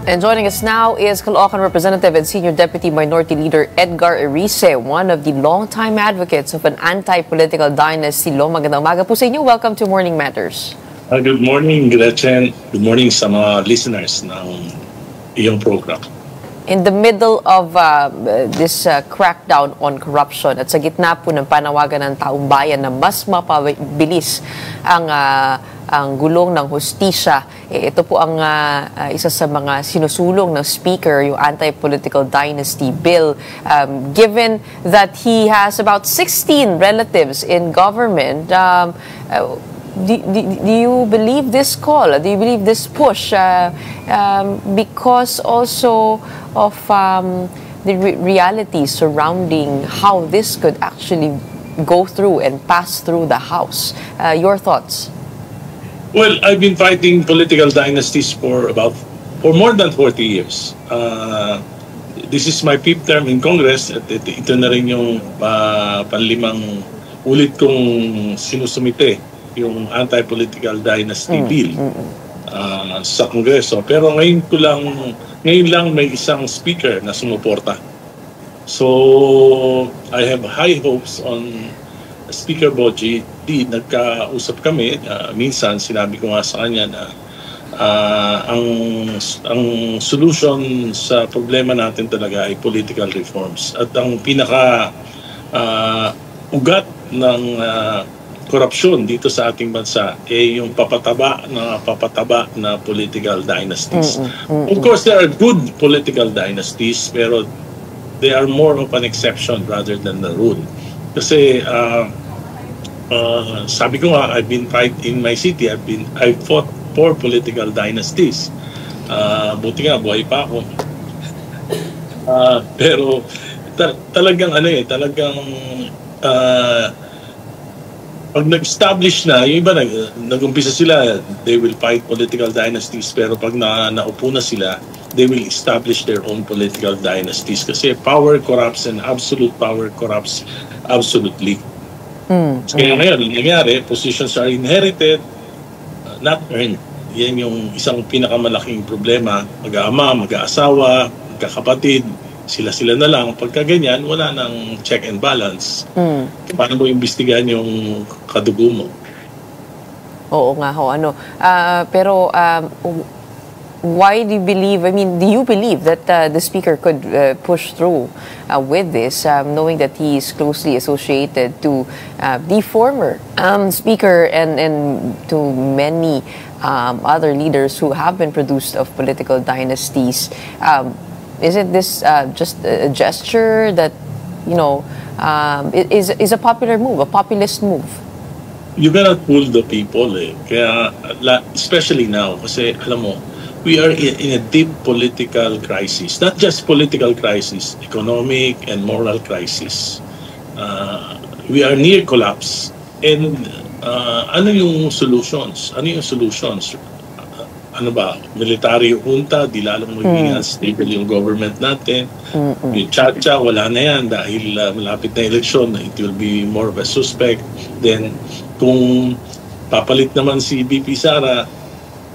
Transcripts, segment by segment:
And joining us now is Caloocan Representative and Senior Deputy Minority Leader Edgar Erice, one of the longtime advocates of an anti-political dynasty law. Magandang umaga po sa inyo. Welcome to Morning Matters. Good morning, Gretchen. Good morning sa mga listeners ng iyong program. In the middle of this crackdown on corruption at sa gitna po ng panawagan ng taong bayan na mas mapabilis ang gulong ng hustisya, ito po ang isa sa mga sinusulong ng Speaker, yung Anti-Political Dynasty Bill. Given that he has about 16 relatives in government, do you believe this call? Do you believe this push? Because also of the reality surrounding how this could actually go through and pass through the House. Your thoughts? Well, I've been fighting political dynasties for more than 40 years. This is my 5th term in Congress at ito na rin yung panlimang ulit kong sinusumite yung anti-political dynasty bill sa Kongreso. Pero ngayon lang may isang speaker na sumuporta. So I have high hopes on Speaker Boji. Nagkausap kami, minsan sinabi ko nga sa kanya na ang solution sa problema natin talaga ay political reforms. At ang pinaka ugat ng korupsyon dito sa ating bansa ay yung papataba na political dynasties. Of course, there are good political dynasties, pero they are more of an exception rather than the rule. Kasi sabi ko nga, I've been in my city, I fought for political dynasties. Buti nga, buhay pa ako. Pero talagang pag nag-establish na, yung iba nag-umpisa sila, they will fight political dynasties, pero pag naupo na sila, they will establish their own political dynasties. Kasi power corrupts and absolute power corrupts absolutely. Kaya ngayon, nangyari, positions are inherited, not earned. Yan yung isang pinakamalaking problema. Mag-aama, mag-aasawa, magkakapatid, sila-sila na lang. Pagka ganyan, wala nang check and balance. Paano mo imbestigahan yung kadugo mo? Oo nga ho, pero why do you believe, do you believe that the Speaker could push through with this, knowing that he is closely associated to the former Speaker and to many other leaders who have been produced of political dynasties? Isn't this just a gesture that, is a popular move, a populist move? You cannot fool the people Kaya, especially now, kasi alam mo, we are in a deep political crisis. Not just political crisis, economic and moral crisis. We are near collapse. And ano yung solutions? Ano ba? Military junta, di lalong magiging unstable yung government natin. Yung Chacha, wala na yan dahil malapit na eleksyon, it will be more of a suspect. Then, kung papalit naman si BP Sara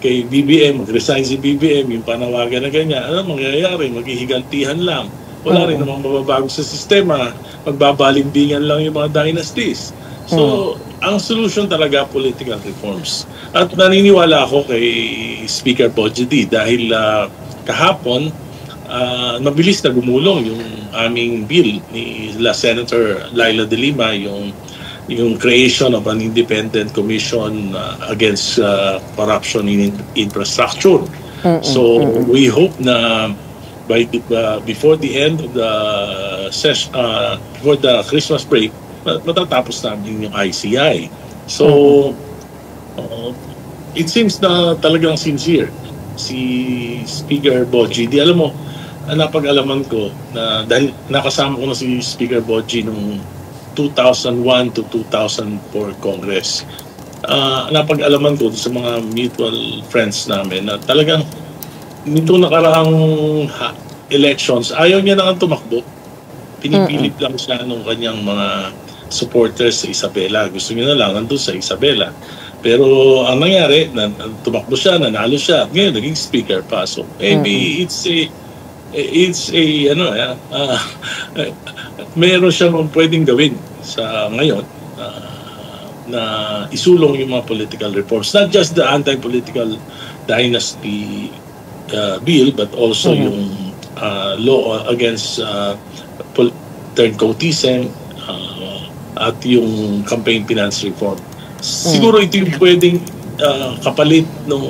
kay BBM, mag-resign si BBM, yung panawagan na ganyan, ano mangyayari? Maghihigantihan lang. Wala rin namang mababago sa sistema. Magbabalimbingan lang yung mga dynasties. So, ang solution talaga, political reforms. At naniniwala ako kay Speaker Boji dahil kahapon, mabilis na gumulong yung aming bill ni Senator Laila De Lima, yung creation of an independent commission against corruption in infrastructure. So we hope na before the end of the session, before the Christmas break, matatapos namin yung ICI. So it seems na talagang sincere si Speaker Boji. Alam mo, napag-alaman ko na dahil nakasama ko na si Speaker Boji nung 2001 to 2004 Congress. Napag-alaman ko sa mga mutual friends namin na talagang nito nakaraang elections, ayaw niya na tumakbo. Pinipilit lang siya ng kanyang mga supporters sa Isabela. Gusto niya na lang nandun sa Isabela. Pero ang nangyari, tumakbo siya, nanalo siya, ngayon naging speaker pa. So maybe it's a meron siyang pwedeng gawin sa ngayon na isulong yung mga political reforms, not just the anti-political dynasty bill, but also yung law against turncoatism at yung campaign finance reform. Siguro ito yung pwedeng kapalit ng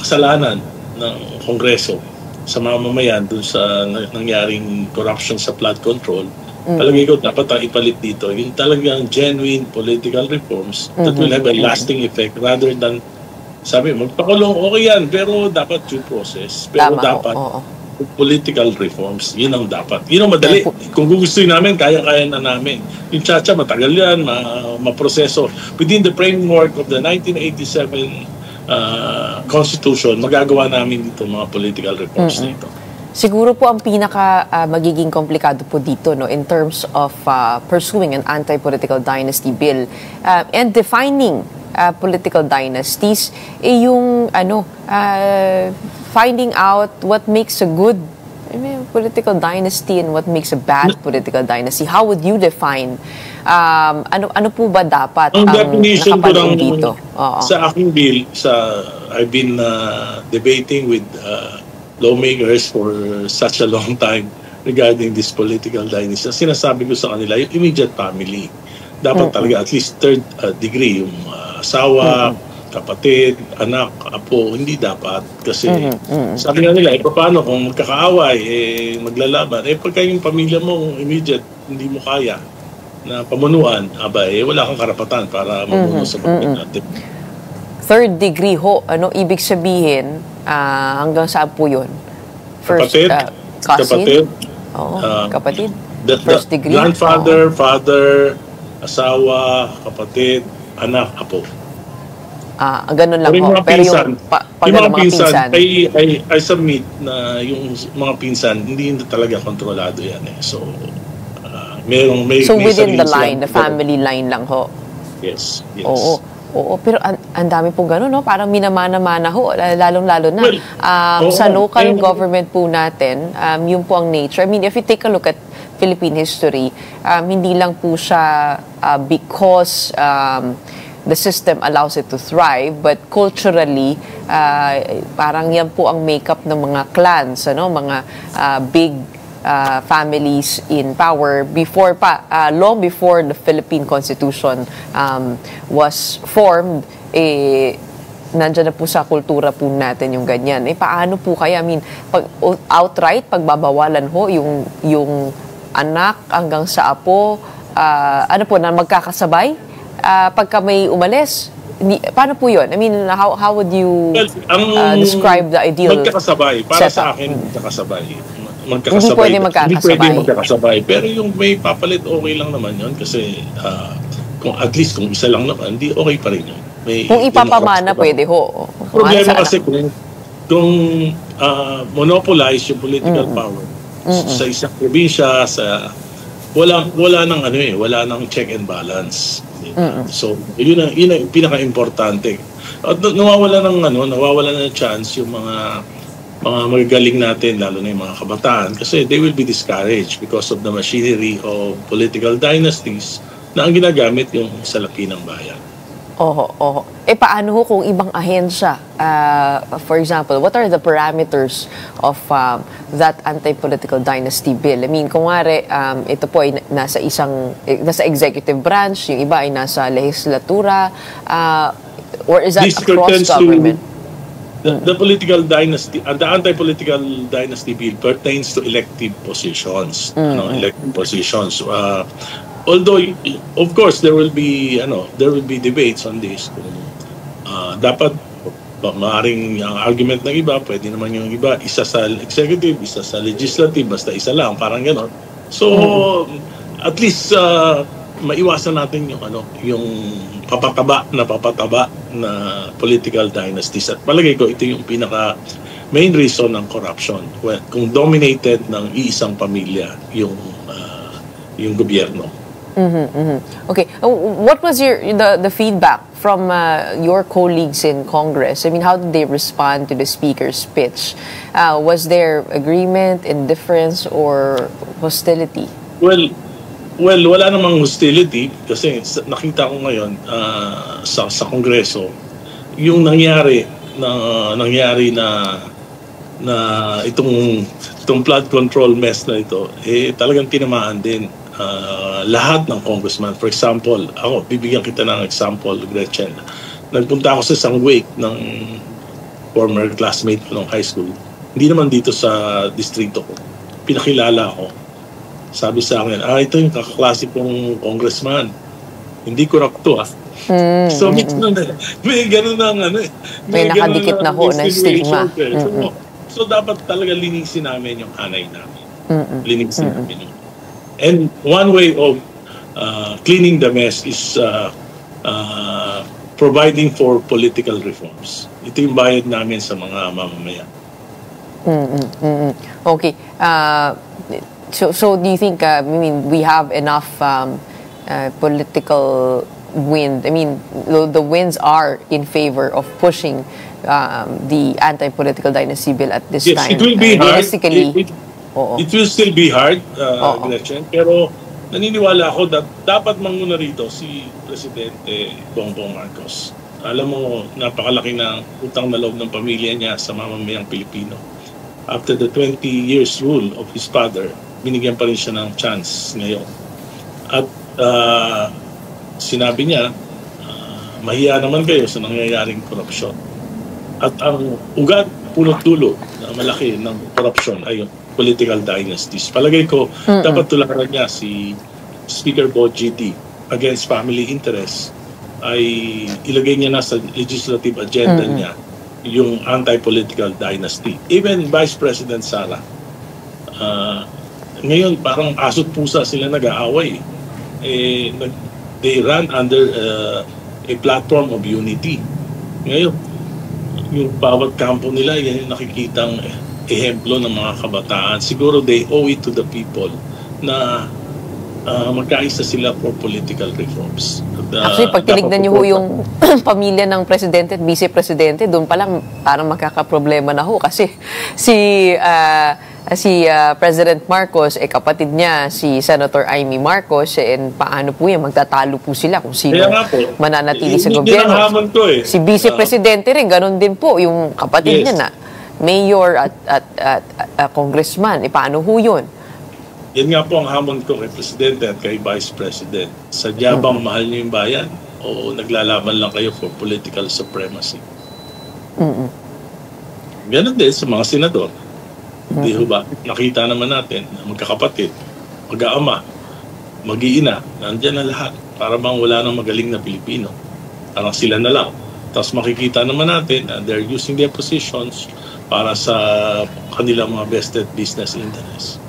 kasalanan ng Kongreso sa mamamayan dun sa nangyaring corruption sa flood control. Palagay ko dapat ang ipalit dito yung talagang genuine political reforms that will have a lasting effect rather than sabi magpakulong okay yan pero dapat due process pero dapat political reforms, yun ang dapat, yun ang madali. Kung gugustuhin namin kaya-kaya na namin yung chacha matagal yan maproseso within the framework of the 1987 Constitution. Magagawa namin dito mga political reforms na ito. Siguro po ang pinaka magiging komplikado po dito no in terms of pursuing an anti-political dynasty bill and defining political dynasties yung finding out what makes a good political dynasty and what makes a bad political dynasty. How would you define ano po ba dapat ang definition ko lang dito? Sa aking bill I've been debating with lawmakers for such a long time regarding this political dynasty. Sinasabi ko sa kanila, yung immediate family. Dapat talaga at least third degree, yung asawa, kapatid, anak, apo, hindi dapat. Kasi sabi nga nila, paano kung magkakaaway, maglalaban, pagka yung pamilya mo immediate, hindi mo kaya na pamunuan, wala kang karapatan para mamuno sa pamilya natin. Third degree ho, ibig sabihin, hanggang saan po yun? First, kapatid, cousin? Kapatid. First degree? Grandfather, father, asawa, kapatid, anak, apo. Ganun lang ho. Pero yung mga pinsan, I submit na yung mga pinsan, hindi talaga kontrolado yan So, so within the line, the family line lang ho? Yes. Oo, pero ang dami pong gano'n, no? Parang minamana-mana ho, lalong-lalo na. Sa local government po natin, yun po ang nature. I mean, if you take a look at Philippine history, hindi lang po siya because the system allows it to thrive, but culturally, parang yan po ang makeup ng mga clans, mga big families in power before pa, long before the Philippine Constitution was formed, nandyan na po sa kultura po natin yung ganyan. Paano po kaya? I mean, outright, pagbabawalan ho, yung anak hanggang sa apo, na magkakasabay? Pagka may umalis, paano po yun? I mean, how would you describe the ideal magkakasabay? Para setup? Sa akin, magkakasabay. Hindi pwede magkakasabay. Pero yung may papalit, okay lang naman yun. Kasi kung at least kung isa lang naman, hindi okay pa rin yun. Kung ipapamana, pwede ho. Problema kasi kung monopolize yung political power sa isang probinsya, wala nang wala nang check and balance. So, yun ang pinaka-importante. At nawawala ng chance yung mga magagaling natin, lalo na yung mga kabataan, kasi they will be discouraged because of the machinery of political dynasties na ang ginagamit yung salapi ng bayan. Paano ho kung ibang ahensya? For example, what are the parameters of that anti-political dynasty bill? I mean, kung ito po ay nasa executive branch, yung iba ay nasa legislatura, or is that across government? The political dynasty, the anti-political dynasty bill pertains to elective positions. Elective positions. Although, of course, there will be debates on this. Dapat maaring ang argument ng iba, pwede naman yung iba, isa sa executive, isa sa legislative, basta isa lang, parang gano'n. So, at least maiwasan natin yung papataba na political dynasties. At palagay ko, ito yung pinaka main reason ng corruption. Kung dominated ng iisang pamilya yung gobyerno. Okay. What was the feedback from your colleagues in Congress? I mean, how did they respond to the speaker's speech? Was there agreement, indifference, or hostility? Well, wala namang hostility kasi nakita ko ngayon sa Kongreso yung nangyari na itong flood control mess na ito talagang tinamaan din lahat ng congressman. For example, ako bibigyan kita ng example, Gretchen. Nagpunta ako sa isang wake ng former classmate ko ng high school. Hindi naman dito sa distrito ko. Pinakilala ako. Sabi sa akin, ito yung kakaklase kong congressman. Hindi corrupt to, So, may gano'n may nakadikit na ho na stigma. So, dapat talaga linisin namin yung hanay namin. Linisin namin yung. And one way of cleaning the mess is providing for political reforms. Ito yung bayad namin sa mga mamamayan. Okay. So do you think, we have enough political wind? I mean, the winds are in favor of pushing the anti-political dynasty bill at this time. Yes, it will be hard. It will still be hard, Gretchen. Pero naniniwala ako dapat manguna rito si Presidente Bongbong Marcos. Alam mo, napakalaki na utang na loob ng pamilya niya sa mamamayang Pilipino. After the 20 years rule of his father, binigyan pa rin siya ng chance ngayon. At sinabi niya, mahiya naman kayo sa nangyayaring korupsyon. At ang ugat, punot dulo na malaki ng korupsyon ay political dynasties. Palagay ko, dapat tularan niya si Speaker Bo GT against family interests ay ilagay niya na sa legislative agenda niya yung anti-political dynasty. Even Vice President Sara. Ngayon, parang aso't pusa sila nag-aaway. They run under a platform of unity. Ngayon, yung bawat kampo nila, yan yung nakikitang ehemplo ng mga kabataan. Siguro they owe it to the people na magkaisa sila for political reforms. Actually, pag tinignan niyo yung pamilya ng presidente at vice-presidente, doon pa lang parang magkakaproblema na ho. Kasi si President Marcos, kapatid niya, si Senator Amy Marcos, and paano po yan? Magtatalo po sila kung sino mananatili sa gobyerno. Si vice-presidente rin, ganun din po, yung kapatid niya na mayor at congressman. Paano ho yun? Yan nga po ang hamon ko kay Presidente at kay Vice President. Sadya bang mahal niyo yung bayan o naglalaban lang kayo for political supremacy? Ganon din sa mga senador. Di ba? Nakita naman natin na magkakapatid, mag-aama, mag-iina, nandyan na lahat. Para bang wala nang magaling na Pilipino. Parang sila na lang. Tapos makikita naman natin na they're using their positions para sa kanilang mga vested business interests.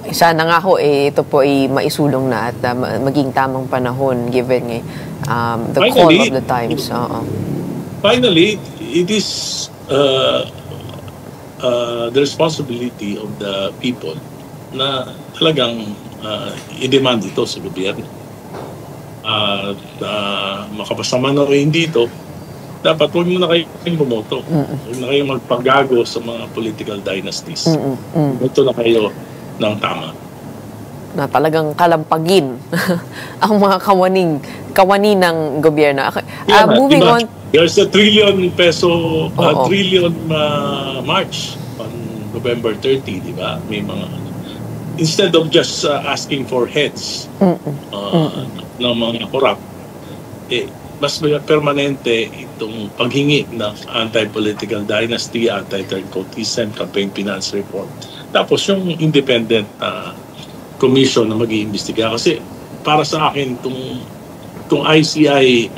Sana nga ho, ito po ay maisulong na at maging tamang panahon given the call of the times. Finally, it is the responsibility of the people na talagang i-demand ito sa gobyerno. Makapasama na rin dito, dapat huwag mo na kayong bumoto. Huwag na kayong magpagago sa mga political dynasties. Ito na kayo ng tama. Na talagang kalampagin ang mga kawani ng gobyerno. Moving on. There's a trillion march on November 30, di ba? May mga instead of just asking for heads ng mga corrupt, mas permanente itong paghingi ng anti-political dynasty, anti-third cultism, campaign finance reform. Tapos yung independent commission na mag-iimbestiga. Kasi para sa akin, itong ICI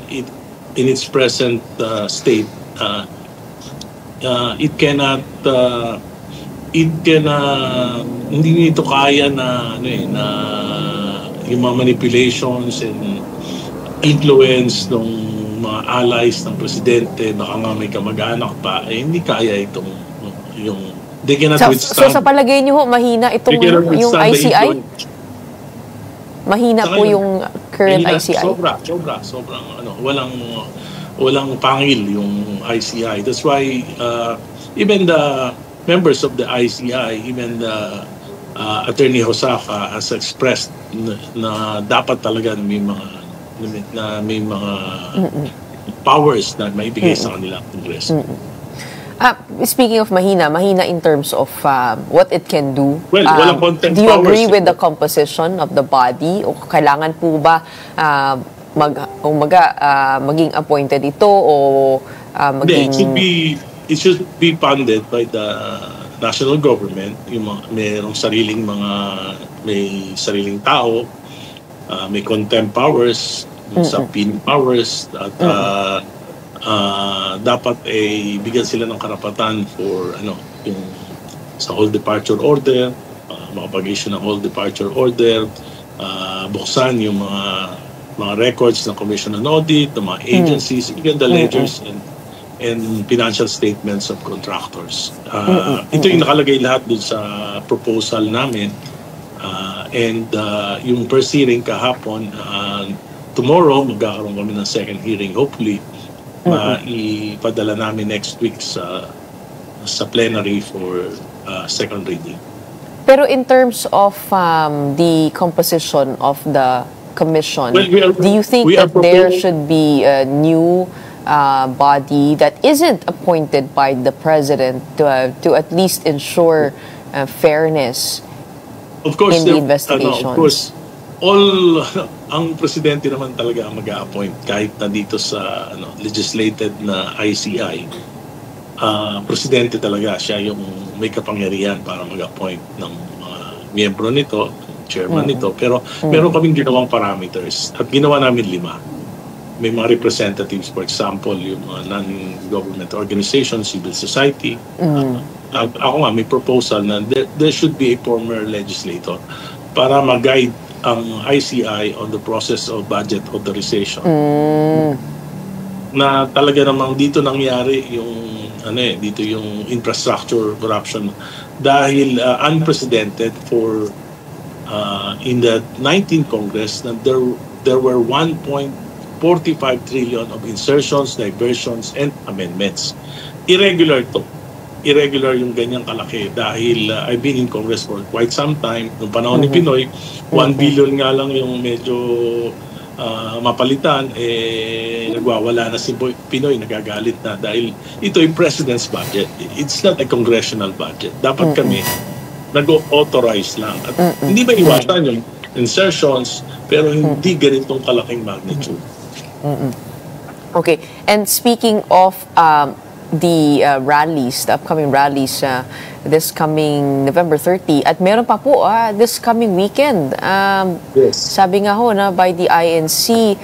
in its present state, it cannot hindi nito kaya na yung mga manipulations and influence ng mga allies ng presidente, baka nga may kamag-anak pa, hindi kaya itong yung they cannot withstand. So sa palagay niyo ho, mahina itong yung ICI? mahina Sa po ngayon, yung current mahina, ICI. sobrang walang pangil yung ICI. That's why even the members of the ICI, even the Attorney Hosafa has expressed na dapat talaga may mga powers na maibigay sa kanila Congress. Speaking of mahina in terms of what it can do. Well, walang content do you agree powers. with the composition of the body? O kailangan po ba maging appointed ito o maging... It should be funded by the national government. May sariling tao, may contempt powers, subpoena powers, at dapat bigyan sila ng karapatan for yung sa whole departure order, makapag-issue ng whole departure order, buksan yung mga records ng Commission on Audit, ng mga agencies, even the ledgers and financial statements of contractors. Ito yung nakalagay lahat dun sa proposal namin. And yung first hearing kahapon, tomorrow magkakaroon kami ng second hearing. Hopefully, ipadala namin next week sa plenary for second reading. Pero in terms of the composition of the commission, do you think that there should be a new body that isn't appointed by the president to at least ensure fairness in the investigations? Of course, ang presidente naman talaga ang mag-a-appoint kahit na dito sa legislated na ICI. Presidente talaga siya yung may kapangyarihan para mag-appoint ng mga miyembro nito, chairman nito. Pero meron kaming ginawang parameters at ginawa namin 5. May mga representatives, for example, yung non-government organizations, civil society. Ako nga, may proposal na there should be a former legislator para mag-guide ang ICI on the process of budget authorization. Na talaga namang dito nangyari yung dito yung infrastructure corruption dahil unprecedented for in the 19th Congress na there were 1.45 trillion of insertions, diversions, and amendments. Irregular yung ganyang kalaki dahil I've been in Congress for quite some time. Noong panahon ni Pinoy, 1 billion nga lang yung medyo mapalitan, nagwawala na si Pinoy, nagagalit na dahil ito yung President's budget. It's not a congressional budget. Dapat kami nag-authorize lang. At hindi ba iwasan yung insertions pero hindi ganitong kalaking magnitude. Okay. And speaking of the rallies, the upcoming rallies this coming November 30, at meron pa po this coming weekend. Yes. Sabi nga ho na by the INC,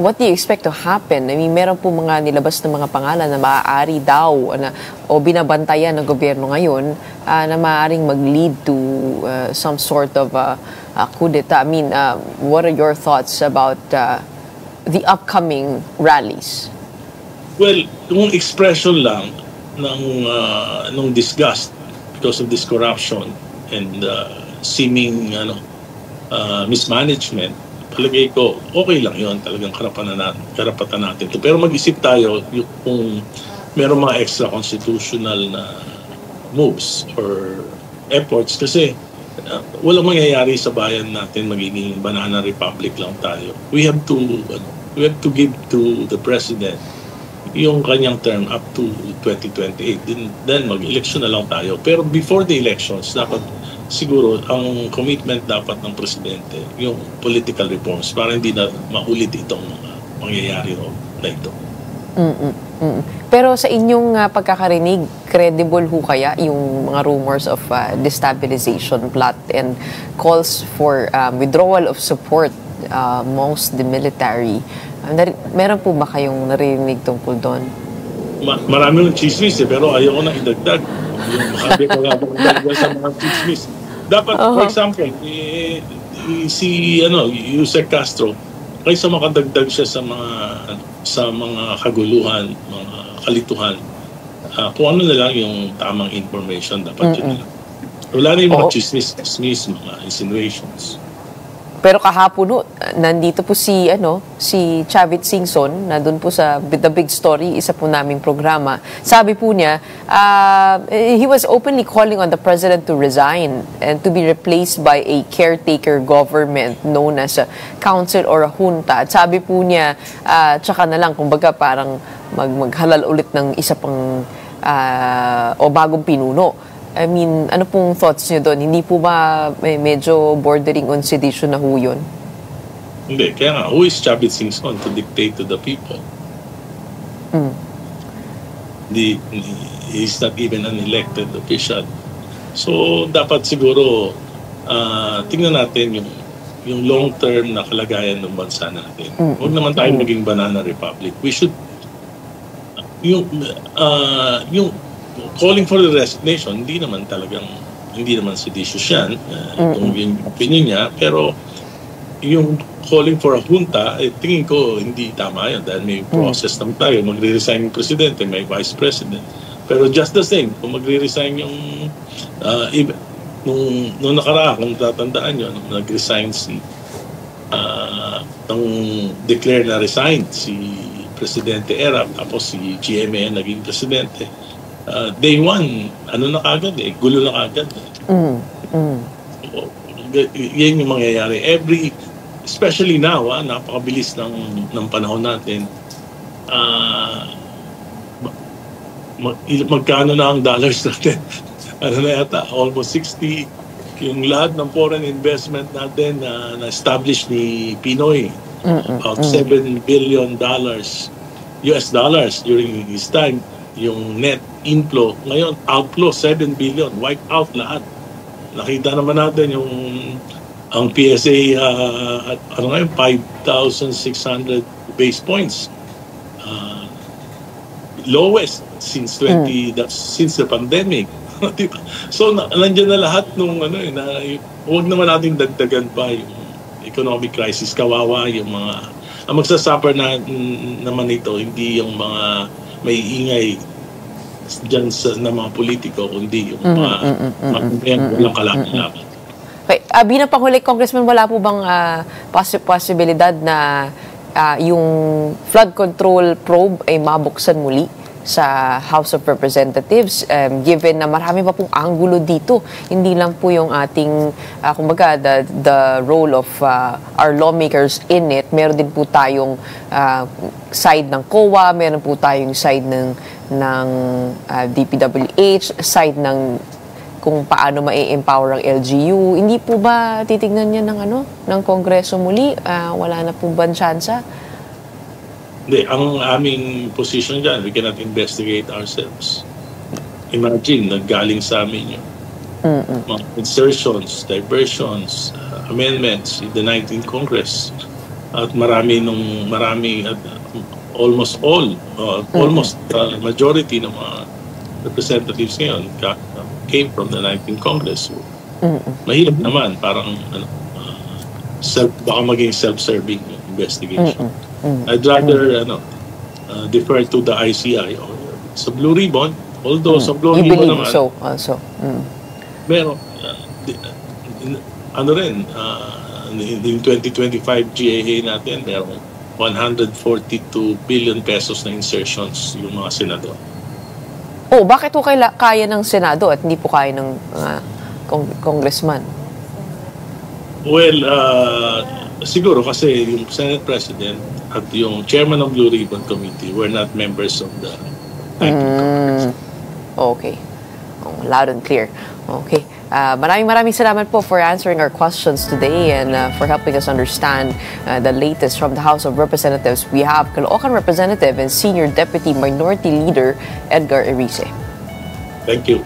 what do you expect to happen? I mean, meron po mga nilabas na mga pangalan na maaari daw o binabantayan ng gobyerno ngayon na maaaring mag-lead to some sort of coup d'etat. I mean, what are your thoughts about the upcoming rallies? Well, yung expression lang ng disgust because of this corruption and seeming mismanagement, palagay ko, okay lang yun. Talagang karapatan natin ito. Pero mag-isip tayo kung meron mga extra-constitutional na moves or efforts kasi walang mangyayari sa bayan natin, magiging banana republic lang tayo. We have to give to the president yung kanyang term up to 2028. Then mag-election na lang tayo. Pero before the elections, dapat siguro ang commitment dapat ng presidente yung political reforms para hindi na maulit itong mangyayari na ito. Pero sa inyong pagkakarinig, credible ho kaya yung mga rumors of destabilization plot and calls for withdrawal of support amongst the military? Meron po ba kayong narinig tungkol doon? Marami ng chismis pero ayaw ko na idagdag. Yung sabi ko nga idagdag sa mga chismis. Dapat, for example, si Yusek Castro, kaysa makadagdag siya sa mga kaguluhan, mga kalituhan, kung ano na lang yung tamang information dapat yun lang. Wala na yung mga chismis, mga insinuations. Pero kahapon no, nandito po si Chavit Singson, na doon po sa The Big Story, isa po naming programa. Sabi po niya, he was openly calling on the president to resign and to be replaced by a caretaker government known as a council or a junta. At sabi po niya, tsaka na lang, kumbaga parang maghalal ulit ng isa pang o bagong pinuno. I mean, ano pong thoughts niyo doon? Hindi po ba medyo bordering on sedition na ho yun? Hindi. Kaya nga, who is Chavit Singson to dictate to the people? He's not even an elected official. So, dapat siguro tingnan natin yung long-term na kalagayan ng bansa natin. Huwag naman tayo maging banana republic. We should yung calling for the resignation, hindi naman seditious yan, kung yung opinion niya, pero yung calling for a junta, tingin ko hindi tama yan dahil may process naman tayo. Magre-resign yung presidente, may vice president. Pero just the same, kung magre-resign yung nung nakaraan, kung tatandaan nyo, nung nag-resign nung declare na resigned si Presidente Erap, tapos si GMA naging presidente. Day one, na kagad gulo na kagad. Yan yung mangyayari. Especially now, napakabilis ng panahon natin. Magkano na ang dollars natin? Na yata, almost 60. Yung lahat ng foreign investment natin na-establish ni Pinoy, about $7 billion US dollars during his time. Yung net inflow, ngayon outflow 7 billion, wipe out lahat. Nakita naman natin ang PSA ano ngayon 5,600 base points. Lowest since since the pandemic. Diba? So nandiyan na lahat nung huwag naman nating dagdagan pa yung economic crisis. Kawawa yung mga ang magsasuffer naman ito, hindi yung mga may ingay dyan na mga politiko, kundi yung mga walang kalaban-laban. Okay. Bilang panghuli, Congressman, wala po bang posibilidad na yung flood control probe ay mabuksan muli sa House of Representatives, given na marami pa pong anggulo dito, hindi lang po yung ating kumbaga the role of our lawmakers in it, meron din po tayong side ng COA, meron po tayong side ng DPWH, side ng kung paano ma-empower ang LGU. Hindi po ba titignan niya ng Kongreso muli? Wala na po ba tsansa? Hindi, ang aming position dyan, we cannot investigate ourselves. Imagine, naggaling sa amin yung mga insertions, diversions, amendments in the 19th Congress. At almost majority ng mga representatives ngayon came from the 19th Congress. So, mahirap naman, parang baka maging self-serving investigation. I'd rather defer to the ICI or sa Blue Ribbon, although sa Blue Ribbon naman so also meron in 2025 GAA natin meron 142 billion pesos na insertions yung mga senador. Bakit po kaya ng Senado at hindi po kaya ng congressman? Well, siguro kasi yung Senate President at yung Chairman of Blue Ribbon Committee were not members of the 19th Congress. Okay. Loud and clear. Okay. Maraming salamat po for answering our questions today and for helping us understand the latest from the House of Representatives. We have Caloocan Representative and Senior Deputy Minority Leader Edgar Erice. Thank you.